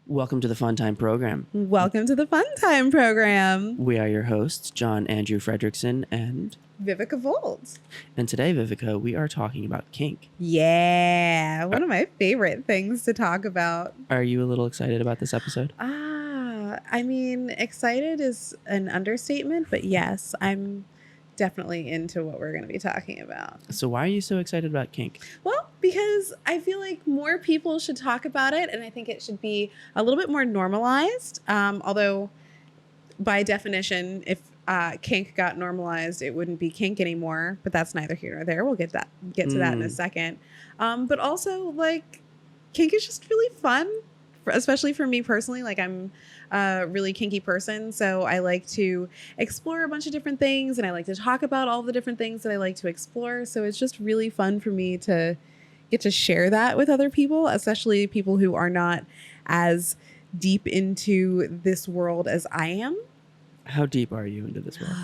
Welcome to the Fun Time Program. Welcome to the Fun Time Program. We are your hosts, John Andrew Fredrickson and Vivica Volt. And today, Vivica, we are talking about kink. Yeah, one of my favorite things to talk about. Are you a little excited about this episode? I mean, excited is an understatement, but yes, I'm definitely into what we're going to be talking about. So why are you so excited about kink? Well, because I feel like more people should talk about it, and I think it should be a little bit more normalized. Although, by definition, if kink got normalized, it wouldn't be kink anymore. But that's neither here nor there. We'll get to that in a second. But also, like, kink is just really fun, especially for me personally. Like, I'm a really kinky person, so I like to explore a bunch of different things, and I like to talk about all the different things that I like to explore. So it's just really fun for me to get to share that with other people, especially people who are not as deep into this world as I am. How deep are you into this world?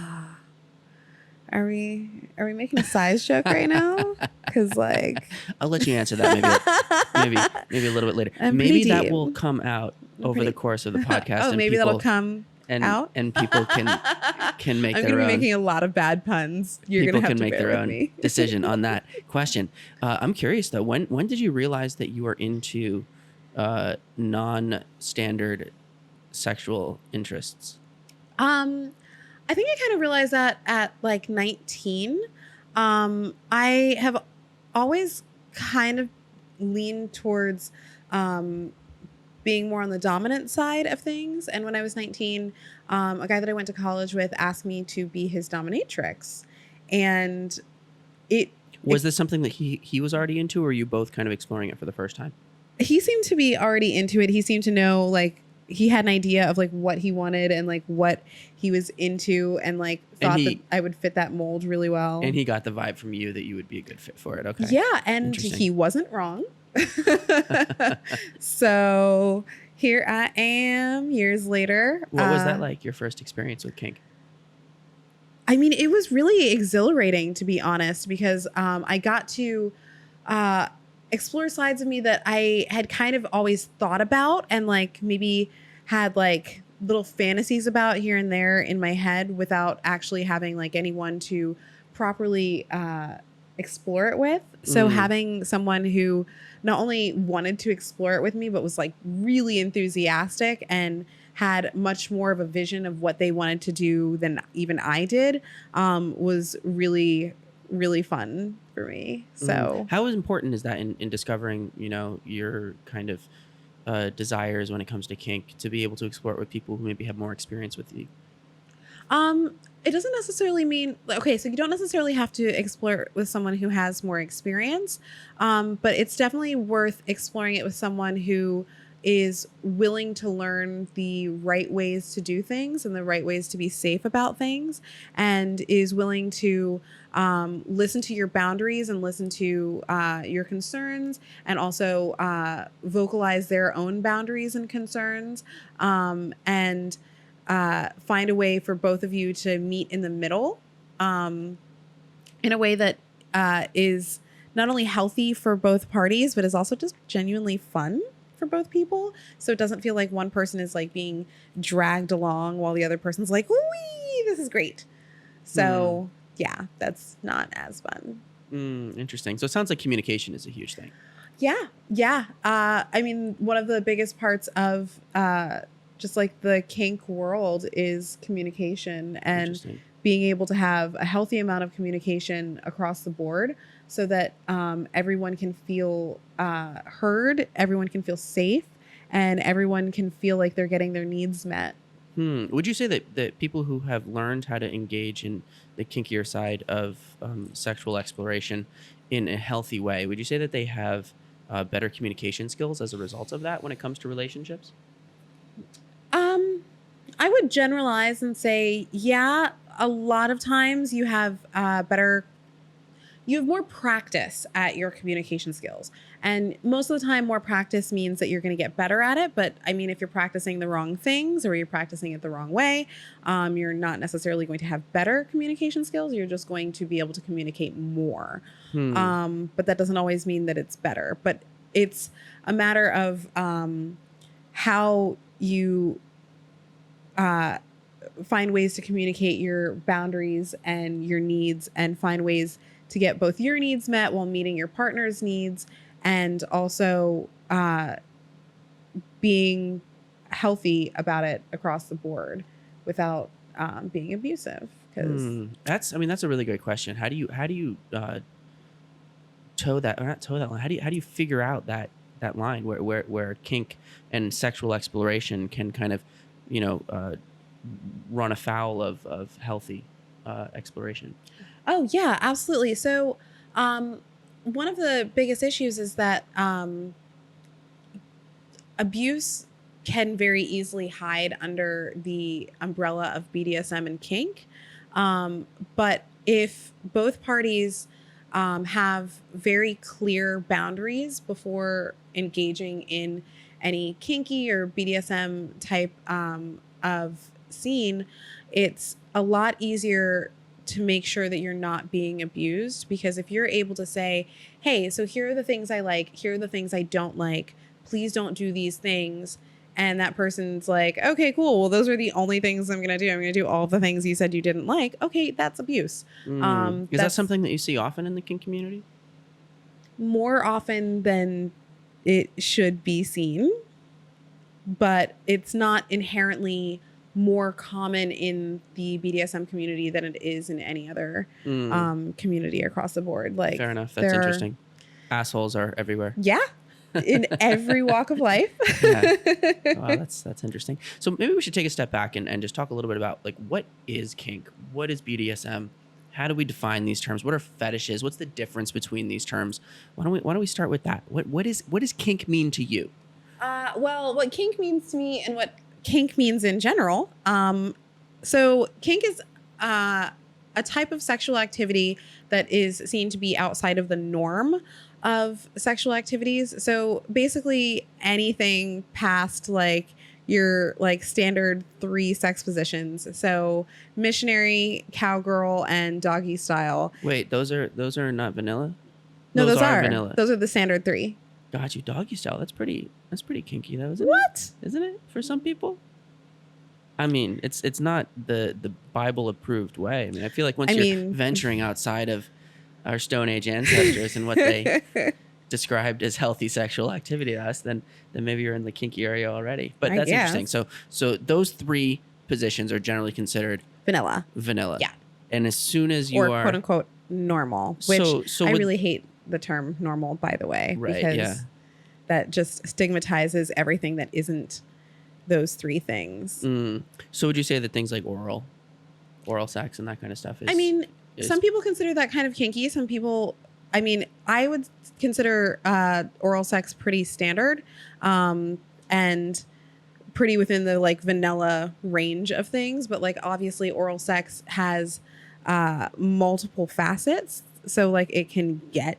Are we making a size joke right now? Because, like, I'll let you answer that maybe a little bit later. Maybe that will come out over the course of the podcast. Oh, and maybe that'll come out, and people can make I'm their own. I'm going to be making a lot of bad puns. You're going to have to make bear their with own me. decision on that question. I'm curious though. When did you realize that you were into non-standard sexual interests? I think I kind of realized that at like 19. I have always kind of leaned towards being more on the dominant side of things. And when I was 19, a guy that I went to college with asked me to be his dominatrix. And was this something that he was already into, or were you both kind of exploring it for the first time? He seemed to be already into it. He seemed to know, like, he had an idea of like what he wanted and like what he was into, and like thought that I would fit that mold really well. And he got the vibe from you that you would be a good fit for it. Okay. Yeah. And he wasn't wrong. So here I am years later. What was that like, your first experience with kink? I mean, it was really exhilarating, to be honest, because I got to explore sides of me that I had kind of always thought about and like maybe had like little fantasies about here and there in my head without actually having like anyone to properly explore it with. So having someone who not only wanted to explore it with me, but was like really enthusiastic and had much more of a vision of what they wanted to do than even I did, was really, really fun for me. So how important is that in discovering, your kind of desires when it comes to kink, to be able to explore it with people who maybe have more experience with you? It doesn't necessarily mean, okay, so you don't necessarily have to explore it with someone who has more experience, but it's definitely worth exploring it with someone who is willing to learn the right ways to do things and the right ways to be safe about things, and is willing to listen to your boundaries and listen to your concerns, and also vocalize their own boundaries and concerns, and find a way for both of you to meet in the middle in a way that is not only healthy for both parties, but is also just genuinely fun for both people. So it doesn't feel like one person is like being dragged along while the other person's like, wee, this is great. So yeah, that's not as fun. Interesting. So it sounds like communication is a huge thing. Yeah. I mean, one of the biggest parts of just like the kink world is communication, and being able to have a healthy amount of communication across the board, so that everyone can feel heard, everyone can feel safe, and everyone can feel like they're getting their needs met. Would you say that people who have learned how to engage in the kinkier side of sexual exploration in a healthy way, would you say that they have better communication skills as a result of that when it comes to relationships? I would generalize and say, yeah, a lot of times you have you have more practice at your communication skills. And most of the time, more practice means that you're going to get better at it. But I mean, if you're practicing the wrong things or you're practicing it the wrong way, you're not necessarily going to have better communication skills. You're just going to be able to communicate more. But that doesn't always mean that it's better. But it's a matter of how you find ways to communicate your boundaries and your needs, and find ways to get both your needs met while meeting your partner's needs, and also being healthy about it across the board without being abusive. Because that's a really great question. How do you toe that, or not toe that line? How do you figure out that line where kink and sexual exploration can kind of, run afoul of healthy exploration? Oh yeah, absolutely. So one of the biggest issues is that abuse can very easily hide under the umbrella of BDSM and kink. But if both parties have very clear boundaries before engaging in any kinky or BDSM type of scene, it's a lot easier to make sure that you're not being abused. Because if you're able to say, hey, so here are the things I like, here are the things I don't like, please don't do these things. And that person's like, okay, cool. Well, those are the only things I'm going to do. I'm going to do all the things you said you didn't like. Okay, that's abuse. Is that something that you see often in the kink community? More often than it should be seen, but it's not inherently more common in the BDSM community than it is in any other community across the board. Like, fair enough. That's interesting. Assholes are everywhere. Yeah. In every walk of life. Yeah. Wow, that's interesting. So maybe we should take a step back and just talk a little bit about, like, what is kink? What is BDSM? How do we define these terms? What are fetishes? What's the difference between these terms? Why don't we start with that? What does kink mean to you? Well, what kink means to me and what kink means in general. So kink is a type of sexual activity that is seen to be outside of the norm of sexual activities. So basically anything past like your like standard 3 sex positions. So missionary, cowgirl, and doggy style. Wait, those are not vanilla? No, those are vanilla. Those are the standard 3. Got you. Doggy style. That's pretty kinky though, isn't What? it? Isn't it? For some people? I mean, it's not the Bible approved way. I mean, I feel like once you're venturing outside of our Stone Age ancestors and what they described as healthy sexual activity to us, then maybe you're in the kinky area already. But that's interesting. So those 3 positions are generally considered Vanilla. Yeah. And as soon as you are quote unquote normal, which I really hate the term normal, by the way, because that just stigmatizes everything that isn't those 3 things. So would you say that things like oral sex and that kind of stuff is... Some people consider that kind of kinky. Some people, I would consider oral sex pretty standard and pretty within the like vanilla range of things. But like obviously oral sex has multiple facets. So like it can get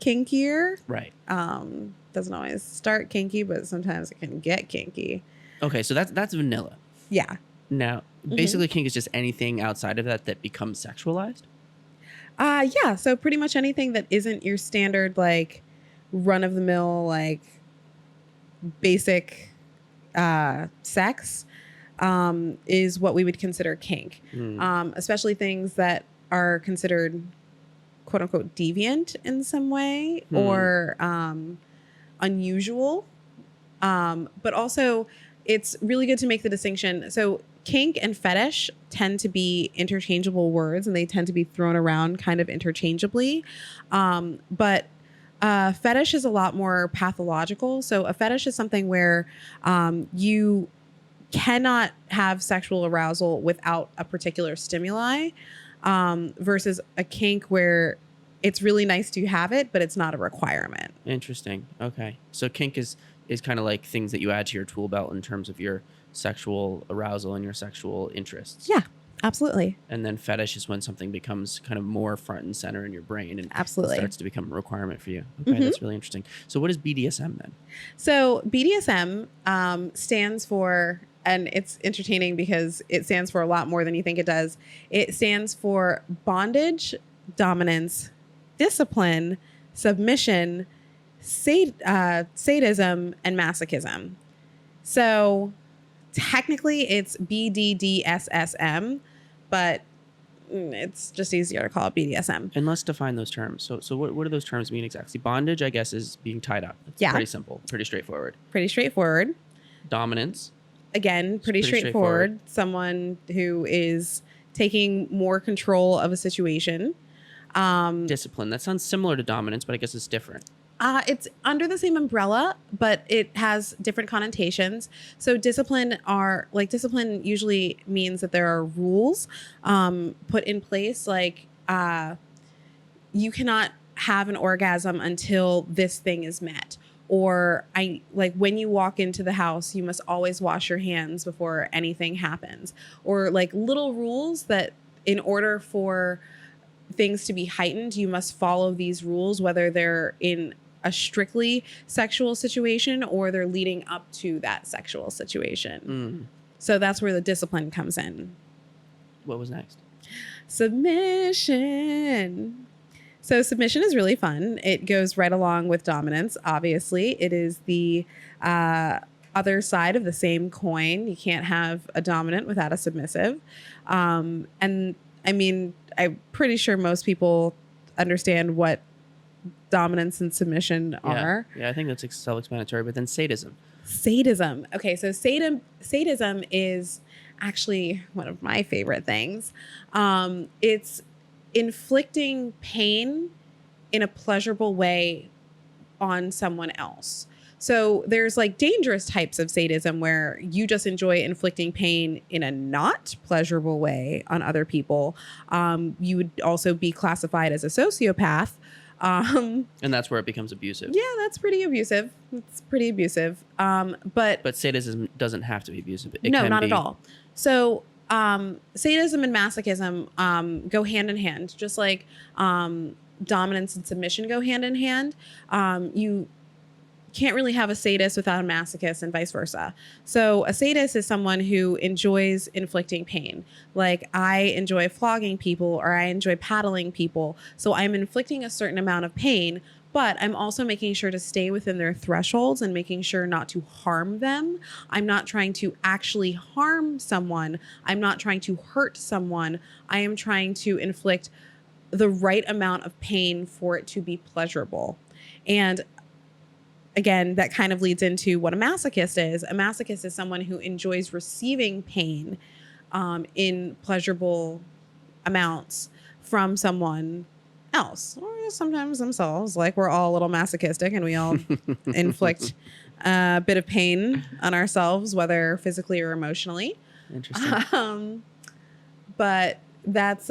kinkier. Right. Doesn't always start kinky, but sometimes it can get kinky. Okay, so that's vanilla. Yeah. Now, basically kink is just anything outside of that becomes sexualized? Yeah, so pretty much anything that isn't your standard like run-of-the-mill like basic sex is what we would consider kink. Especially things that are considered quote-unquote deviant in some way or unusual. But also it's really good to make the distinction. So kink and fetish tend to be interchangeable words and they tend to be thrown around kind of interchangeably. But fetish is a lot more pathological. So a fetish is something where you cannot have sexual arousal without a particular stimuli versus a kink where it's really nice to have it, but it's not a requirement. Interesting. Okay. So kink is kind of like things that you add to your tool belt in terms of your sexual arousal and your sexual interests. Yeah, absolutely. And then fetish is when something becomes kind of more front and center in your brain and absolutely starts to become a requirement for you. Okay, that's really interesting. So what is BDSM then? So BDSM stands for, and it's entertaining because it stands for a lot more than you think it does. It stands for bondage, dominance, discipline, submission, sadism, and masochism. So technically it's BDDSSM, but it's just easier to call it BDSM. And let's define those terms. So what do those terms mean exactly? Bondage, I guess, is being tied up. It's pretty simple, pretty straightforward. Pretty straightforward. Dominance. Again, pretty straightforward. Someone who is taking more control of a situation. Discipline. That sounds similar to dominance, but I guess it's different. It's under the same umbrella, but it has different connotations. So discipline usually means that there are rules put in place. Like you cannot have an orgasm until this thing is met. Or when you walk into the house, you must always wash your hands before anything happens. Or like little rules that in order for things to be heightened, you must follow these rules, whether they're in a strictly sexual situation or they're leading up to that sexual situation. So that's where the discipline comes in. What was next? Submission. So submission is really fun. It goes right along with dominance. Obviously, it is the other side of the same coin. You can't have a dominant without a submissive. And I mean, I'm pretty sure most people understand what dominance and submission are. Yeah, I think that's self-explanatory. But then sadism. Sadism. Okay, so sadism is actually one of my favorite things. It's inflicting pain in a pleasurable way on someone else. So there's like dangerous types of sadism where you just enjoy inflicting pain in a not pleasurable way on other people. You would also be classified as a sociopath. And that's where it becomes abusive. Yeah, that's pretty abusive. It's pretty abusive. But sadism doesn't have to be abusive. No, not at all. So sadism and masochism go hand in hand, just like dominance and submission go hand in hand. You can't really have a sadist without a masochist and vice versa. So a sadist is someone who enjoys inflicting pain. Like I enjoy flogging people or I enjoy paddling people. So I'm inflicting a certain amount of pain, but I'm also making sure to stay within their thresholds and making sure not to harm them. I'm not trying to actually harm someone. I'm not trying to hurt someone. I am trying to inflict the right amount of pain for it to be pleasurable. And again, that kind of leads into what a masochist is. A masochist is someone who enjoys receiving pain in pleasurable amounts from someone else, or sometimes themselves. Like we're all a little masochistic and we all inflict a bit of pain on ourselves, whether physically or emotionally. Interesting. But that's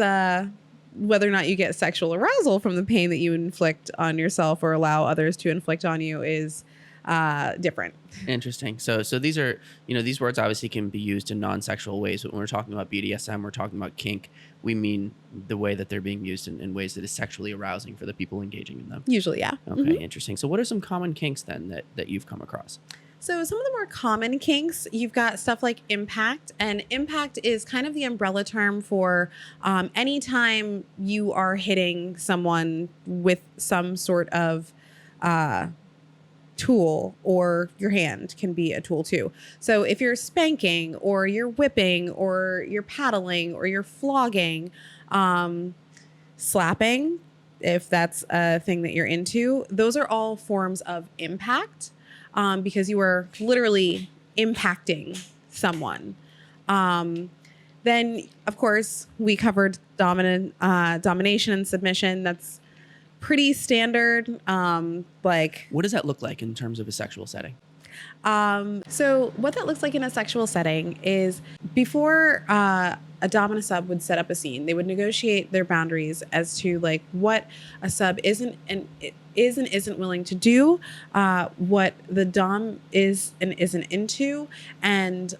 whether or not you get sexual arousal from the pain that you inflict on yourself or allow others to inflict on you is different. Interesting. So these are, these words obviously can be used in non-sexual ways, but when we're talking about BDSM, we're talking about kink, we mean the way that they're being used in ways that is sexually arousing for the people engaging in them. Usually, yeah. Okay, Interesting. So what are some common kinks then that you've come across? So some of the more common kinks, you've got stuff like impact. And impact is kind of the umbrella term for anytime you are hitting someone with some sort of tool, or your hand can be a tool too. So if you're spanking or you're whipping or you're paddling or you're flogging, slapping, if that's a thing that you're into, those are all forms of impact. Because you are literally impacting someone. Then, of course, we covered domination and submission. That's pretty standard. What does that look like in terms of a sexual setting? So what that looks like in a sexual setting is before a dom and a sub would set up a scene, they would negotiate their boundaries as to like what a sub isn't and isn't willing to do, what the dom is and isn't into, and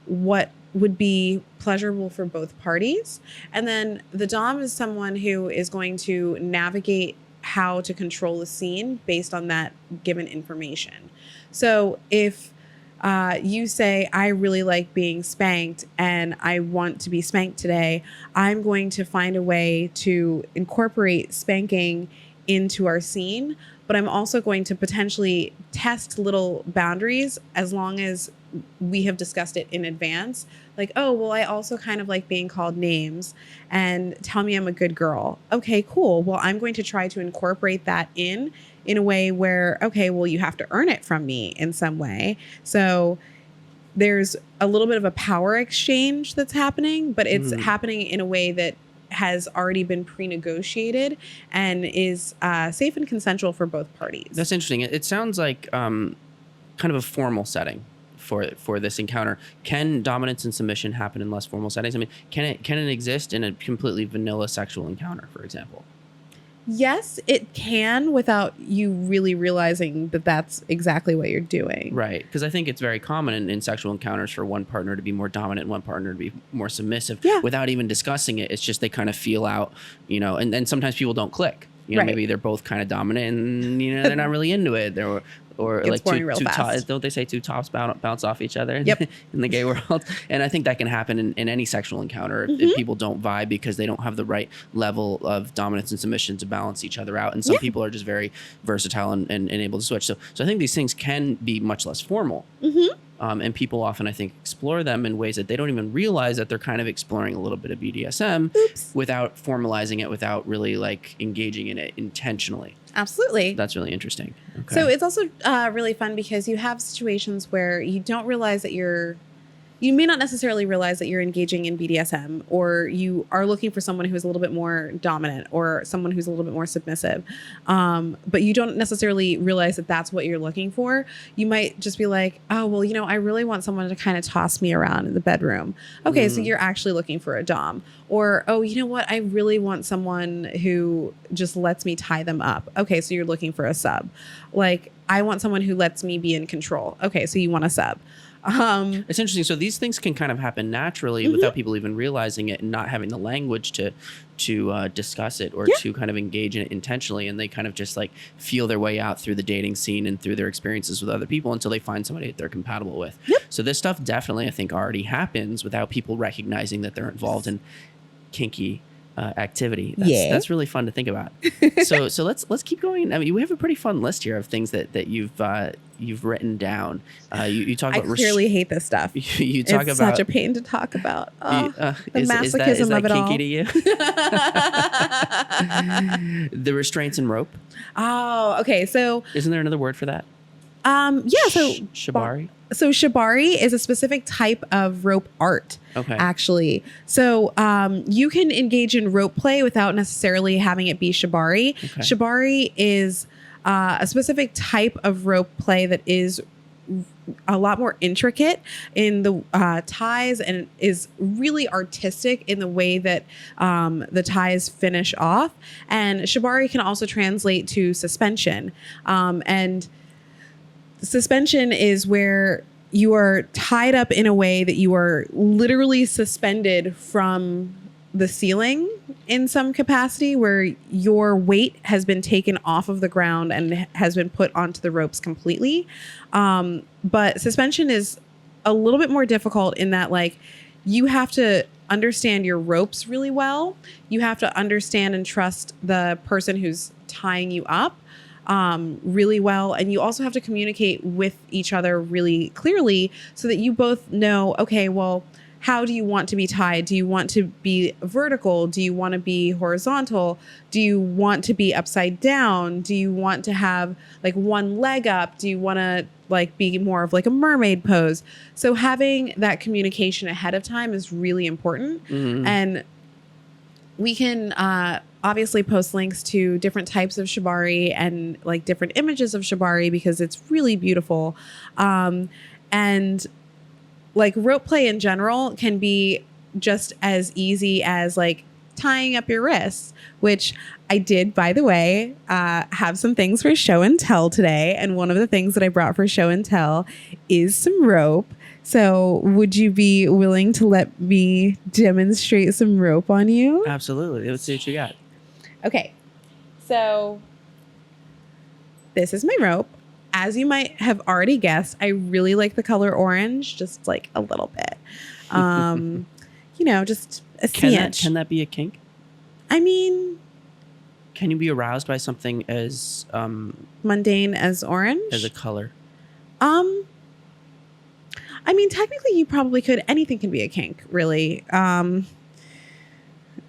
what would be pleasurable for both parties. And then the dom is someone who is going to navigate how to control the scene based on that given information. So if you say, I really like being spanked and I want to be spanked today, I'm going to find a way to incorporate spanking into our scene, but I'm also going to potentially test little boundaries as long as we have discussed it in advance. Like, oh, well, I also kind of like being called names, and tell me I'm a good girl. Okay, cool. Well, I'm going to try to incorporate that in a way where, okay, well, you have to earn it from me in some way. So there's a little bit of a power exchange that's happening, but it's happening in a way that has already been pre-negotiated and is safe and consensual for both parties. That's interesting. It sounds like kind of a formal setting for this encounter. Can dominance and submission happen in less formal settings? I mean, can it exist in a completely vanilla sexual encounter, for example? Yes, it can, without you really realizing that that's exactly what you're doing. Right. Because I think it's very common in sexual encounters for one partner to be more dominant and one partner to be more submissive without even discussing it. It's just they kind of feel out, and then sometimes people don't click. Maybe they're both kind of dominant and, they're not really into it. Or Gets like two don't they say two tops bounce off each other Yep. in the gay world? And I think that can happen in any sexual encounter if people don't vibe because they don't have the right level of dominance and submission to balance each other out. And some people are just very versatile and able to switch. So I think these things can be much less formal. And people often, I think, explore them in ways that they don't even realize that they're kind of exploring a little bit of BDSM without formalizing it, without really like engaging in it intentionally. Absolutely. That's really interesting. Okay. So it's also really fun because you have situations where you don't realize that you may not necessarily realize that you're engaging in BDSM, or you are looking for someone who's a little bit more dominant or someone who's a little bit more submissive. But you don't necessarily realize that that's what you're looking for. You might just be like, oh, well, I really want someone to kind of toss me around in the bedroom. Okay, so you're actually looking for a dom. Or, oh, you know what? I really want someone who just lets me tie them up. Okay, so you're looking for a sub. Like, I want someone who lets me be in control. Okay, so you want a sub. It's interesting. So these things can kind of happen naturally without people even realizing it and not having the language to discuss it or to kind of engage in it intentionally. And they kind of just like feel their way out through the dating scene and through their experiences with other people until they find somebody that they're compatible with. So this stuff definitely, I think, already happens without people recognizing that they're involved in kinky activity. That's really fun to think about. So let's keep going. I mean, we have a pretty fun list here of things that you've written down. You talk about. I clearly hate this stuff. You talk it's about such a pain to talk about. The masochism is that of it kinky all. to you? The restraints and rope. Oh, okay. So isn't there another word for that? So Shibari. So Shibari is a specific type of rope art, actually. So you can engage in rope play without necessarily having it be Shibari. Shibari is a specific type of rope play that is a lot more intricate in the ties and is really artistic in the way that the ties finish off. And Shibari can also translate to suspension. And suspension is where you are tied up in a way that you are literally suspended from the ceiling in some capacity, where your weight has been taken off of the ground and has been put onto the ropes completely. But suspension is a little bit more difficult in that, like, you have to understand your ropes really well. You have to understand and trust the person who's tying you up really well. And you also have to communicate with each other really clearly so that you both know, okay, well, how do you want to be tied? Do you want to be vertical? Do you want to be horizontal? Do you want to be upside down? Do you want to have like one leg up? Do you want to like be more of like a mermaid pose? So having that communication ahead of time is really important. And we can obviously post links to different types of Shibari and like different images of Shibari because it's really beautiful. And like rope play in general can be just as easy as like tying up your wrists, which I did, by the way, have some things for show and tell today. And one of the things that I brought for show and tell is some rope. So would you be willing to let me demonstrate some rope on you? Absolutely. Let's see what you got. Okay. So this is my rope. As you might have already guessed, I really like the color orange, just like a little bit. You know, just a cinch. Can that be a kink? I mean, Can you be aroused by something as Mundane as orange? a color? Um, I mean, technically, you probably could. Anything can be a kink, really.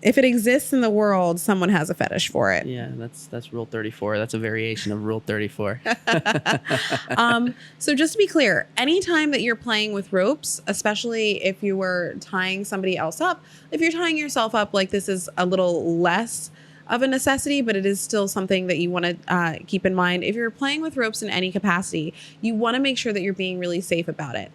If it exists in the world, someone has a fetish for it. Yeah, that's Rule 34. That's a variation of Rule 34. So just to be clear, anytime that you're playing with ropes, especially if you were tying somebody else up, if you're tying yourself up, like this is a little less of a necessity, but it is still something that you want to keep in mind. If you're playing with ropes in any capacity, you want to make sure that you're being really safe about it.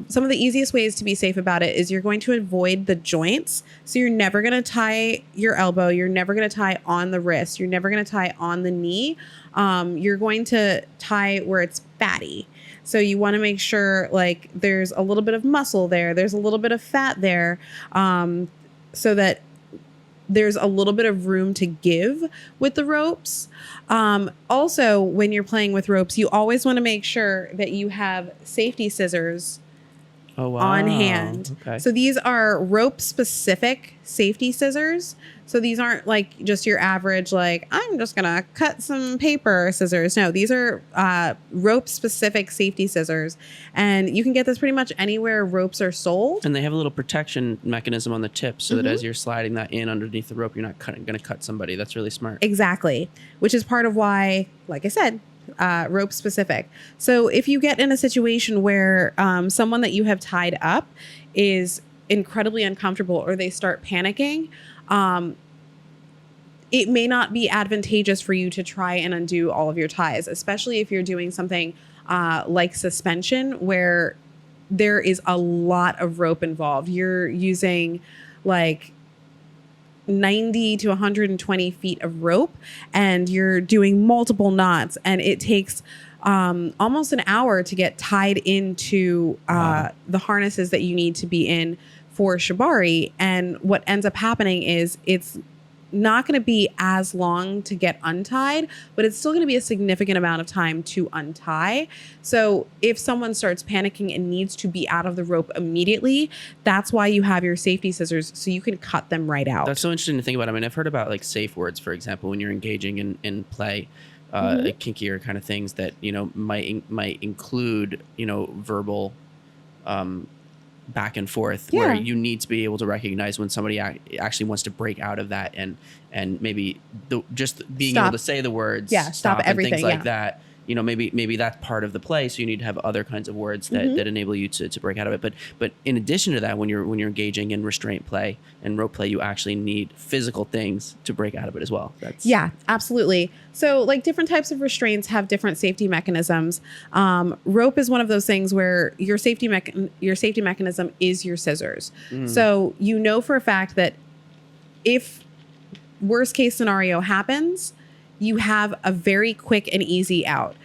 Some of the easiest ways to be safe about it is you're going to avoid the joints. So you're never going to tie your elbow. You're never going to tie on the wrist. You're never going to tie on the knee. You're going to tie where it's fatty. So you want to make sure like there's a little bit of muscle there. There's a little bit of fat there, so that there's a little bit of room to give with the ropes. Also, when you're playing with ropes, you always want to make sure that you have safety scissors on hand. Okay. So these are rope specific safety scissors. So these aren't like just your average, like, I'm just going to cut some paper scissors. No, these are rope specific safety scissors. And you can get this pretty much anywhere ropes are sold. And they have a little protection mechanism on the tip so that as you're sliding that in underneath the rope, you're not going to cut somebody. That's really smart. Exactly. Which is part of why, like I said, rope specific. So if you get in a situation where someone that you have tied up is incredibly uncomfortable or they start panicking, it may not be advantageous for you to try and undo all of your ties, especially if you're doing something like suspension where there is a lot of rope involved. You're using like 90 to 120 feet of rope and you're doing multiple knots, and it takes almost an hour to get tied into the harnesses that you need to be in for Shibari. And what ends up happening is it's not going to be as long to get untied, but it's still going to be a significant amount of time to untie. So if someone starts panicking and needs to be out of the rope immediately, that's why you have your safety scissors, so you can cut them right out. That's so interesting to think about. I mean, I've heard about like safe words, for example, when you're engaging in play, kinkier kind of things that, might include, verbal back and forth, where you need to be able to recognize when somebody actually wants to break out of that, and maybe just being able to say the words stop everything, and things like that. Maybe that's part of the play. So you need to have other kinds of words that enable you to break out of it. But in addition to that, when you're engaging in restraint play and rope play, you actually need physical things to break out of it as well. Yeah, absolutely. So like different types of restraints have different safety mechanisms. Rope is one of those things where your safety mechanism is your scissors. So you know for a fact that if worst case scenario happens, you have a very quick and easy out.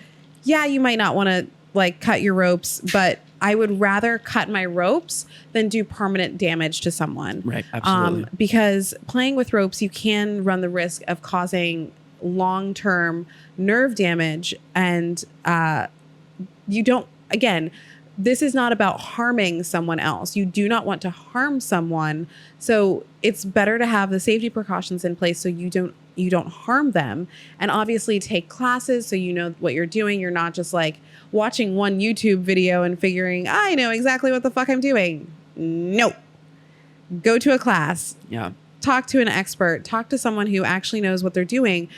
Yeah, you might not want to like cut your ropes, but I would rather cut my ropes than do permanent damage to someone. Right, absolutely. Because playing with ropes, you can run the risk of causing long-term nerve damage. And you don't, again, this is not about harming someone else. You do not want to harm someone. So it's better to have the safety precautions in place so you don't harm them, and obviously take classes so you know what you're doing. You're not just like watching one YouTube video and figuring, I know exactly what the fuck I'm doing. No. Go to a class. Yeah. Talk to an expert. Talk to someone who actually knows what they're doing.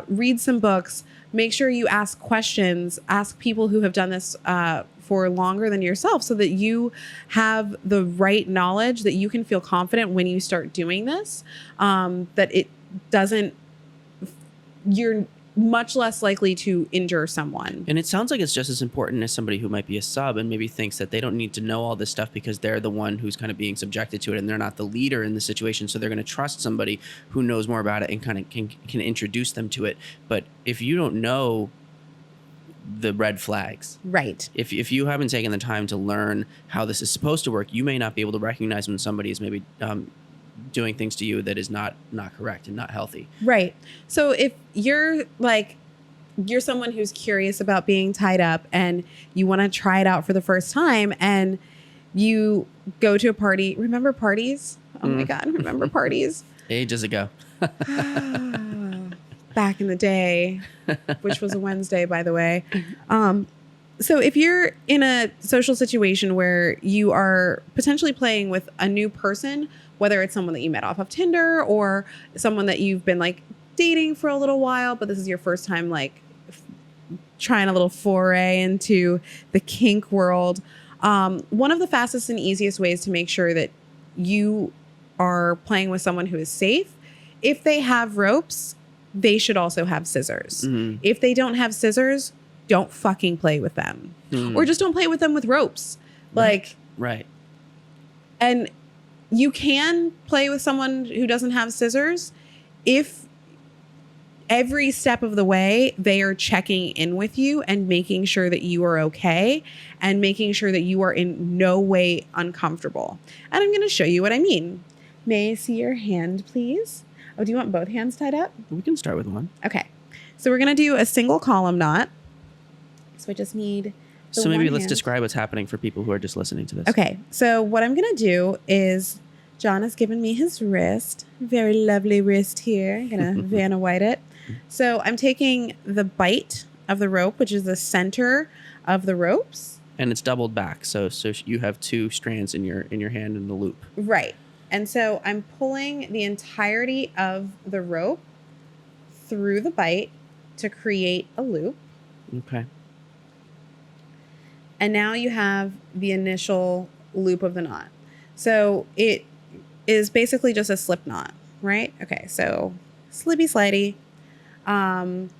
Read some books. Make sure you ask questions. Ask people who have done this for longer than yourself, so that you have the right knowledge, that you can feel confident when you start doing this, that it doesn't, you're much less likely to injure someone. And it sounds like it's just as important as somebody who might be a sub and maybe thinks that they don't need to know all this stuff because they're the one who's kind of being subjected to it and they're not the leader in the situation. So they're going to trust somebody who knows more about it and kind of can introduce them to it. But if you don't know the red flags, right, if you haven't taken the time to learn how this is supposed to work, you may not be able to recognize when somebody is maybe doing things to you that is not correct and not healthy. Right. So if you're someone who's curious about being tied up and you want to try it out for the first time, and you go to a party, remember parties? Oh my God, remember parties? Ages ago. back in the day, which was a Wednesday, by the way. So if you're in a social situation where you are potentially playing with a new person, whether it's someone that you met off of Tinder or someone that you've been like dating for a little while, but this is your first time like trying a little foray into the kink world, one of the fastest and easiest ways to make sure that you are playing with someone who is safe, if they have ropes, they should also have scissors. Mm-hmm. If they don't have scissors, don't fucking play with them. Or just don't play with them with ropes. Like, right. And you can play with someone who doesn't have scissors if every step of the way they are checking in with you and making sure that you are okay and making sure that you are in no way uncomfortable. And I'm going to show you what I mean. May I see your hand, please? Oh, do you want both hands tied up? We can start with one. Okay. So we're going to do a single column knot. So I just need So maybe let's describe what's happening for people who are just listening to this. Okay. So what I'm going to do is John has given me his wrist. Very lovely wrist here. I'm going to Vanna White it. So I'm taking the bite of the rope, which is the center of the ropes. And it's doubled back. So you have two strands in your hand in the loop. Right. And so I'm pulling the entirety of the rope through the bite to create a loop. Okay. And now you have the initial loop of the knot. So it is basically just a slip knot, right? Okay, so slippy slidey. And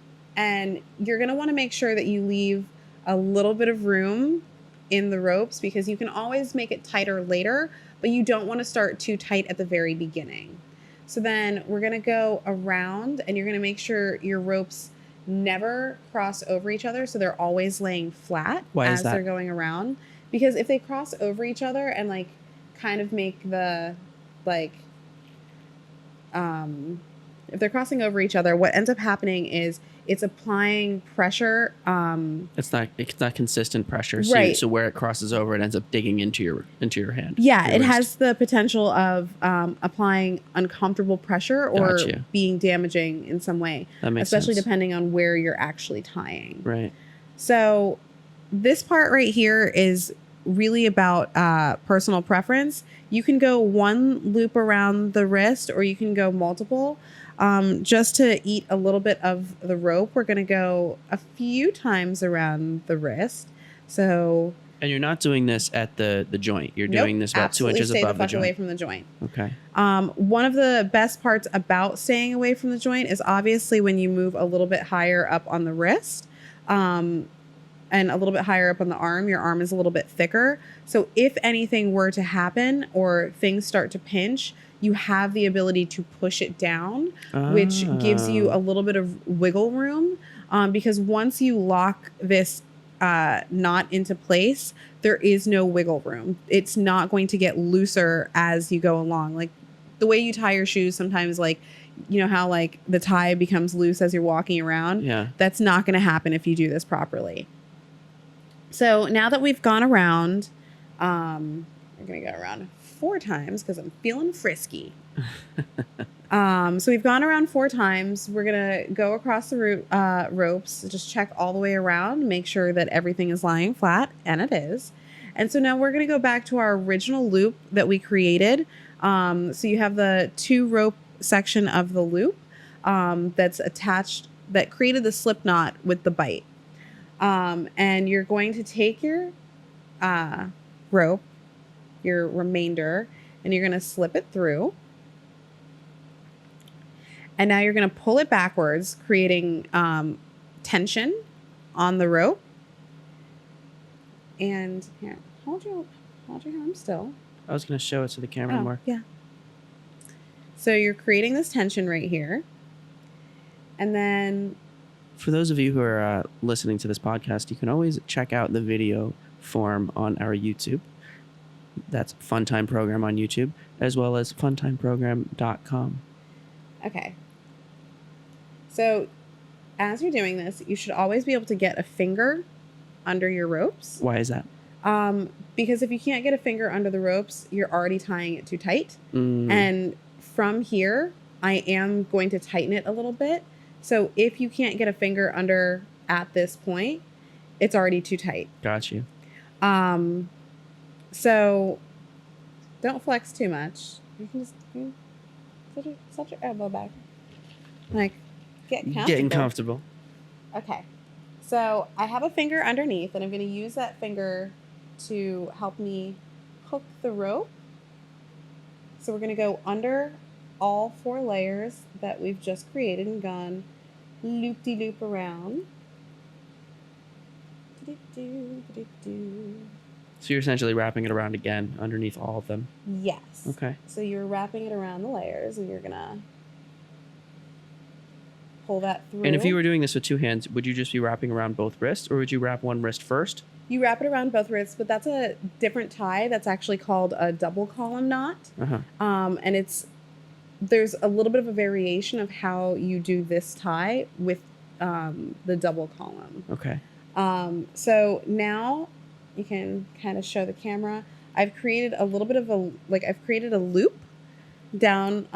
you're going to want to make sure that you leave a little bit of room in the ropes because you can always make it tighter later, but you don't want to start too tight at the very beginning. So then we're going to go around and you're going to make sure your ropes never cross over each other. So they're always laying flat as they're going around. Because if they cross over each other and like kind of make the like, if they're crossing over each other, what ends up happening is it's applying pressure. It's not consistent pressure. Right. So where it crosses over, it ends up digging into your hand. Yeah, your it wrist. has the potential of applying uncomfortable pressure or Gotcha. being damaging in some way. That makes especially sense. depending on where you're actually tying. Right. So this part right here is really about personal preference. You can go one loop around the wrist or you can go multiple. Just to eat a little bit of the rope, we're going to go a few times around the wrist. So, and you're not doing this at the joint. You're doing this about 2 inches above the joint. Stay the fuck away from the joint. Okay. One of the best parts about staying away from the joint is obviously when you move a little bit higher up on the wrist, and a little bit higher up on the arm. Your arm is a little bit thicker. So if anything were to happen or things start to pinch, you have the ability to push it down, which gives you a little bit of wiggle room. Because once you lock this knot into place, there is no wiggle room. It's not going to get looser as you go along. Like the way you tie your shoes, sometimes like, you know how like the tie becomes loose as you're walking around? Yeah. That's not going to happen if you do this properly. So now that we've gone around, we're going to go around 4 times because I'm feeling frisky. So we've gone around 4 times. We're going to go across the ropes, just check all the way around, make sure that everything is lying flat, and it is. And so now we're going to go back to our original loop that we created. So you have the 2 rope section of the loop that's attached, that created the slip knot with the bite. And you're going to take your rope, your remainder, and you're going to slip it through. And now you're going to pull it backwards, creating tension on the rope. And here, hold your arm still. I was going to show it to the camera more. Yeah. So you're creating this tension right here. And then for those of you who are listening to this podcast, you can always check out the video form on our YouTube. That's Funtime Program on YouTube, as well as funtimeprogram.com. Okay. So as you're doing this, you should always be able to get a finger under your ropes. Why is that? Because if you can't get a finger under the ropes, you're already tying it too tight. And from here, I am going to tighten it a little bit So if you can't get a finger under at this point, it's already too tight. Got you. So don't flex too much. You can just set your elbow back. Like, get comfortable. Getting comfortable. Okay. So I have a finger underneath, and I'm going to use that finger to help me hook the rope. So we're going to go under all 4 layers that we've just created and gone loop-de-loop around. So you're essentially wrapping it around again underneath all of them. Yes. Okay. So you're wrapping it around the layers, and you're going to pull that through. And if you were doing this with 2 hands, would you just be wrapping around both wrists, or would you wrap one wrist first? You wrap it around both wrists, but that's a different tie. That's actually called a double column knot. Uh-huh. And there's a little bit of a variation of how you do this tie with the double column. Okay. So now you can kind of show the camera. I've created a little bit of I've created a loop down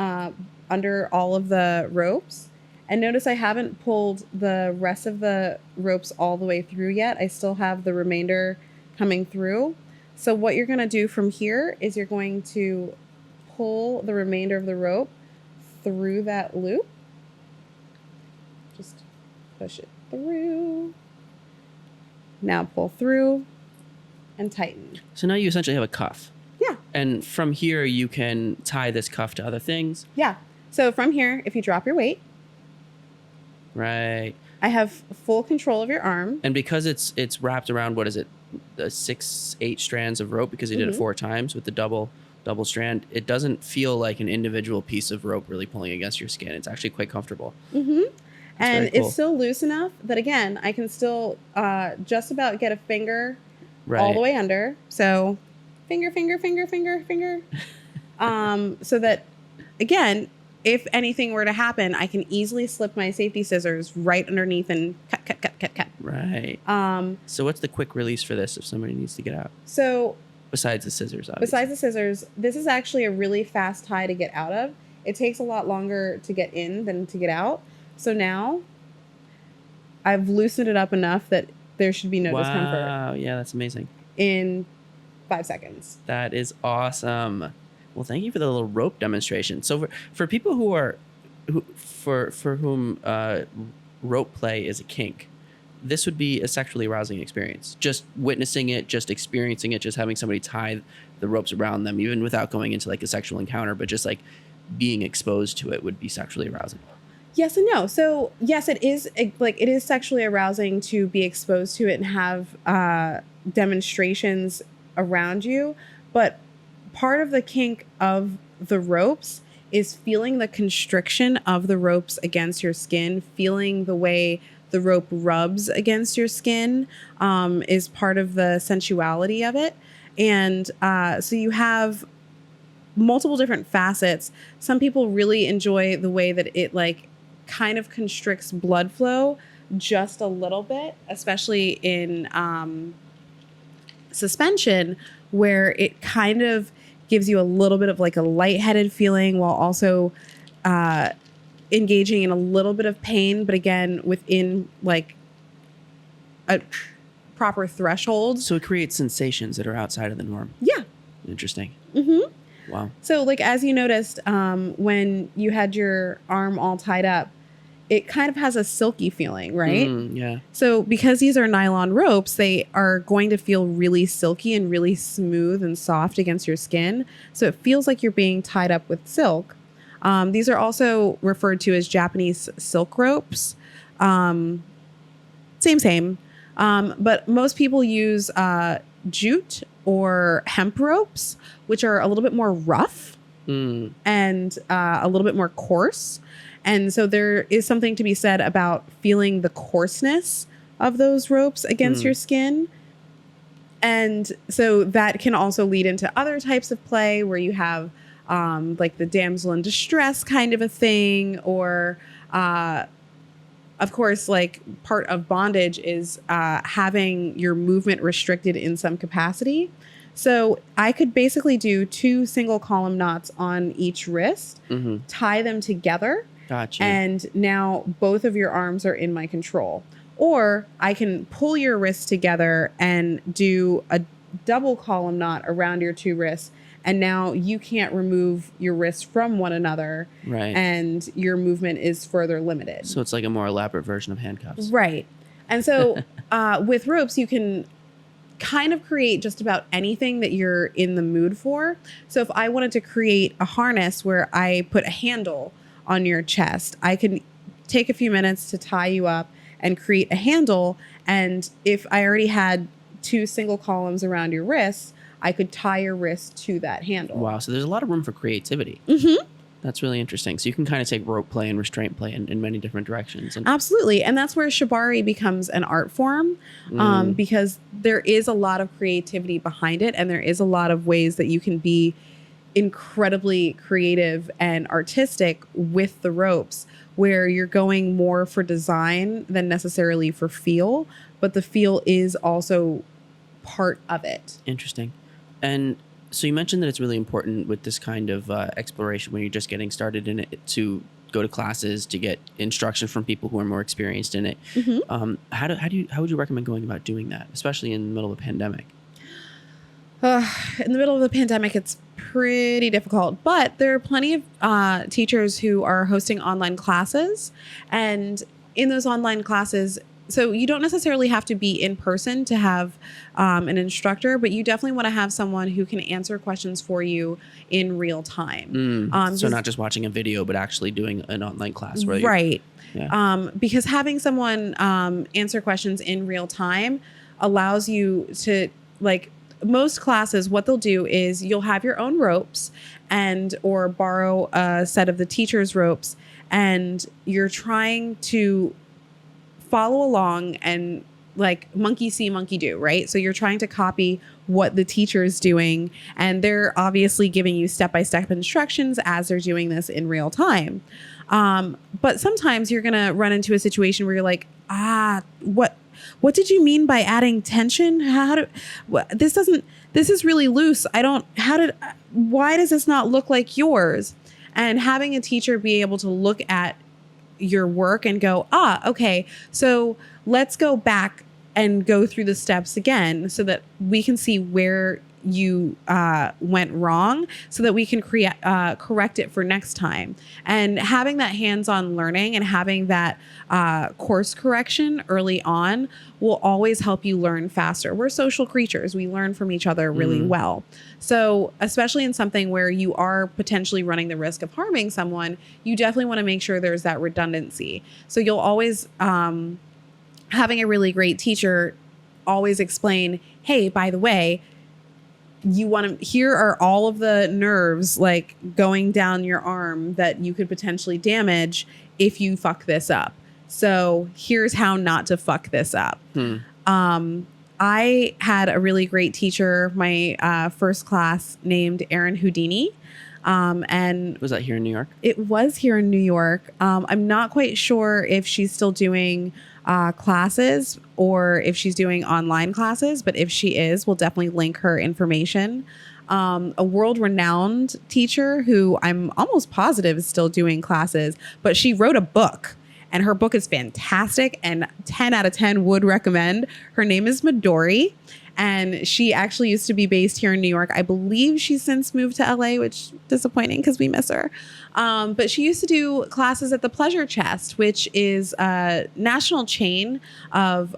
under all of the ropes. And notice I haven't pulled the rest of the ropes all the way through yet. I still have the remainder coming through. So what you're going to do from here is you're going to pull the remainder of the rope through that loop. Just push it through. Now pull through and tighten. So now you essentially have a cuff. Yeah. And from here, you can tie this cuff to other things. Yeah. So from here, if you drop your weight. Right. I have full control of your arm. And because it's wrapped around, what is it? 6-8 strands of rope, because he did it 4 times with the double strand. It doesn't feel like an individual piece of rope really pulling against your skin. It's actually quite comfortable. Mm-hmm. And cool. it's still loose enough that, again, I can still just about get a finger all the way under. So finger. So that, again, if anything were to happen, I can easily slip my safety scissors right underneath and cut. Right. So what's the quick release for this if somebody needs to get out? So besides the scissors, obviously. Besides the scissors, this is actually a really fast tie to get out of. It takes a lot longer to get in than to get out. So now I've loosened it up enough that there should be no discomfort. Wow. Yeah, that's amazing. In 5 seconds. That is awesome. Well, thank you for the little rope demonstration. So for people for whom rope play is a kink, this would be a sexually arousing experience. Just witnessing it, just experiencing it, just having somebody tie the ropes around them, even without going into like a sexual encounter, but just like being exposed to it would be sexually arousing. Yes and no. So yes, it is sexually arousing to be exposed to it and have demonstrations around you, but part of the kink of the ropes is feeling the constriction of the ropes against your skin, feeling the way the rope rubs against your skin is part of the sensuality of it. And so you have multiple different facets. Some people really enjoy the way that it like kind of constricts blood flow just a little bit, especially in suspension, where it kind of gives you a little bit of like a lightheaded feeling while also engaging in a little bit of pain, but again, within like a proper threshold. So it creates sensations that are outside of the norm. Yeah. Interesting. Mm-hmm. Wow. So like, as you noticed, when you had your arm all tied up, it kind of has a silky feeling, right? Yeah. So because these are nylon ropes, they are going to feel really silky and really smooth and soft against your skin. So it feels like you're being tied up with silk. These are also referred to as Japanese silk ropes. Same. But most people use jute or hemp ropes, which are a little bit more rough and a little bit more coarse. And so there is something to be said about feeling the coarseness of those ropes against your skin. And so that can also lead into other types of play where you have like the damsel in distress kind of a thing, or of course, like part of bondage is having your movement restricted in some capacity. So I could basically do 2 single column knots on each wrist, tie them together. Got you. And now both of your arms are in my control. Or I can pull your wrists together and do a double column knot around your two wrists. And now you can't remove your wrists from one another. Right. And your movement is further limited. So it's like a more elaborate version of handcuffs. Right. And so with ropes, you can kind of create just about anything that you're in the mood for. So if I wanted to create a harness where I put a handle on your chest, I can take a few minutes to tie you up and create a handle. And if I already had 2 single columns around your wrists, I could tie your wrist to that handle. Wow. So there's a lot of room for creativity. Mm-hmm. That's really interesting. So you can kind of take rope play and restraint play in many different directions. And Absolutely. And that's where Shibari becomes an art form, because there is a lot of creativity behind it. And there is a lot of ways that you can be incredibly creative and artistic with the ropes, where you're going more for design than necessarily for feel. But the feel is also part of it. Interesting. And so you mentioned that it's really important with this kind of exploration when you're just getting started in it to go to classes, to get instruction from people who are more experienced in it. Mm-hmm. How would you recommend going about doing that, especially in the middle of a pandemic? In the middle of the pandemic, it's pretty difficult, but there are plenty of teachers who are hosting online classes. And in those online classes, so you don't necessarily have to be in person to have an instructor, but you definitely want to have someone who can answer questions for you in real time. So not just watching a video, but actually doing an online class. Where right. Yeah. Because having someone answer questions in real time allows you to, like, most classes, what they'll do is you'll have your own ropes or borrow a set of the teacher's ropes, and you're trying to follow along and like monkey see, monkey do, right? So you're trying to copy what the teacher is doing, and they're obviously giving you step-by-step instructions as they're doing this in real time. But sometimes you're going to run into a situation where you're like, what did you mean by adding tension? This is really loose. Why does this not look like yours? And having a teacher be able to look at your work and go, okay, so let's go back and go through the steps again so that we can see where you went wrong, so that we can correct it for next time. And having that hands-on learning and having that course correction early on will always help you learn faster. We're social creatures. We learn from each other really well. So especially in something where you are potentially running the risk of harming someone, you definitely want to make sure there's that redundancy. So you'll always, having a really great teacher always explain, hey, by the way, here are all of the nerves like going down your arm that you could potentially damage if you fuck this up. So here's how not to fuck this up. I had a really great teacher, my first class, named Erin Houdini. And was that here in New York? It was here in New York. I'm not quite sure if she's still doing classes or if she's doing online classes, but if she is, we'll definitely link her information. A world-renowned teacher who I'm almost positive is still doing classes, but she wrote a book, and her book is fantastic and 10 out of 10 would recommend. Her name is Midori, and she actually used to be based here in New York. I believe she's since moved to LA, which is disappointing because we miss her. But she used to do classes at the Pleasure Chest, which is a national chain of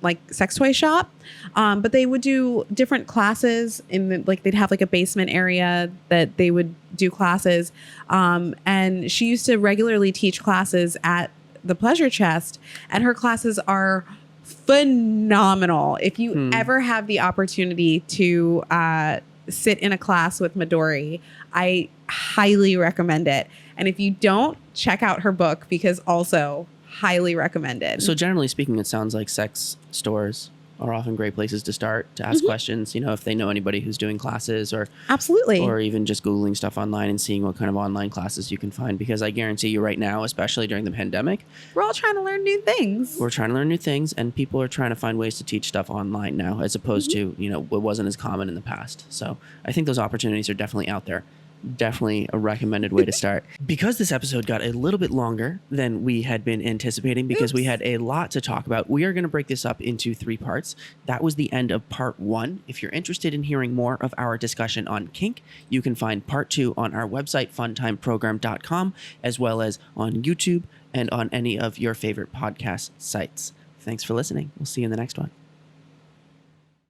like sex toy shop. But they would do different classes they'd have like a basement area that they would do classes. And she used to regularly teach classes at the Pleasure Chest, and her classes are phenomenal. If you ever have the opportunity to sit in a class with Midori, I highly recommend it. And if you don't, check out her book, because also highly recommended. So generally speaking, it sounds like sex stores are often great places to start to ask questions, if they know anybody who's doing classes, or absolutely, or even just Googling stuff online and seeing what kind of online classes you can find. Because I guarantee you right now, especially during the pandemic, we're all trying to learn new things. We're trying to learn new things, and people are trying to find ways to teach stuff online now, as opposed to, what wasn't as common in the past. So I think those opportunities are definitely out there. definitely a recommended way to start. Because this episode got a little bit longer than we had been anticipating, because we Oops. had a lot to talk about, we are going to break this up into 3 parts. That was the end of part 1. If you're interested in hearing more of our discussion on kink, you can find part 2 on our website, funtimeprogram.com, as well as on YouTube and on any of your favorite podcast sites. Thanks for listening. We'll see you in the next one.